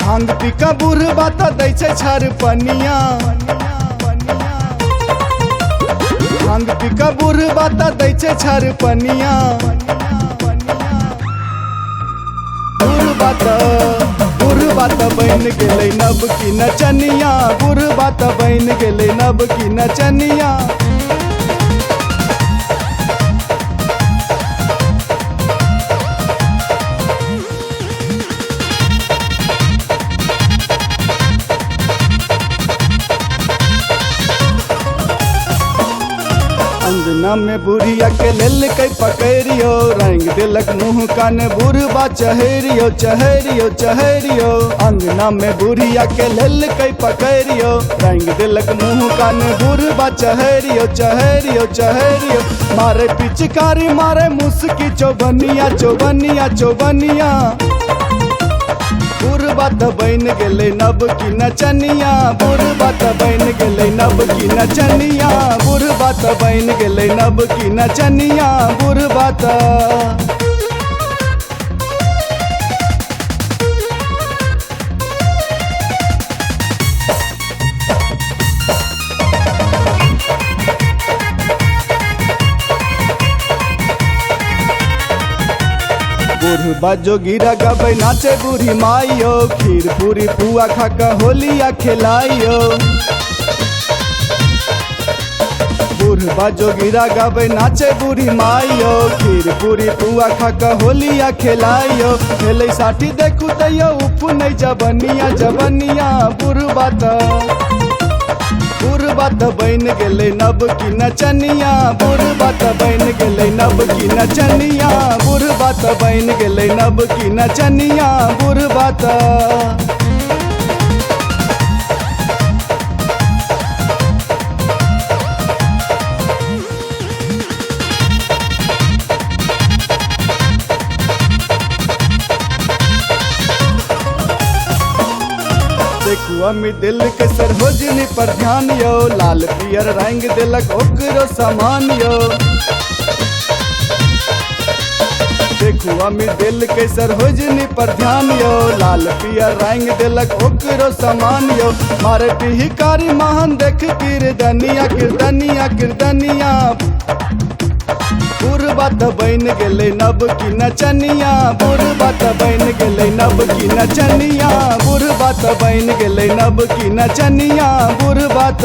भांग पिका बुढ़बा त दै छै छर पनिया, भांग पिका बुढ़बा त दै छै छर पनिया। बुढ़बा त बन गेलै नब की नचनिया, बुढ़बा त बन गेलै नब की नचनिया। अंगना में बुढ़िया के लेल कई पकड़ियो, रंग दिलक मुँह कान बुढ़बा चहरियो चहरियो चहरियो। अंगना में बुढ़िया के लेल कई पकड़ियो, रंग दिलक मुँह कान बुढ़बा चहरियो चहरियो चहरियो। मारे पिचकारी मारे मुस्की चौबनिया चौबनिया चौबनिया। बुढ़बा त बन गेलै नब की नचनिया, बुढ़बा त बन गेलै नब की नचनिया, बुढ़बा त बन गेलै नब की नचनिया। बुढ़बा त बुढ़बा जोगिरा गबै नाचे बूढ़ी माइयो, खीर पूरी पुआ खा के होलिया खिलाइयो। बुढ़बा जोगिरा गबै नाचे बूढ़ी माइयो, खीर पूरी पुआ खा के होलिया खिलाइयो। खेलै साठी देखू तैयो उफ नहीं जबनिया जबनिया। बुढ़बा त बन गेलै नब की नचनिया, बुढ़बा त बन गेलै नब की नचनिया, बुढ़बा त बन गेलै नब की नचनिया। बुढ़बा त देखू अम्मी दिल के सरोजनी पर ध्यान यो, लाल पियर रंग दिलक ओकरो समान यो। देखू अम्मी दिल के सरोजनी पर ध्यान यो, लाल पियर रंग दिलक ओकरो समान यो। मारे पिहिकारी महान देख कीर्तनिया कीर्तनिया कीर्तनिया। बुढ़बा त बन गेलै नब की नचनिया, बुढ़बा त बन गेलै नब की नचनिया, बुढ़बा त बन गेलै नब की नचनिया। बुढ़बा त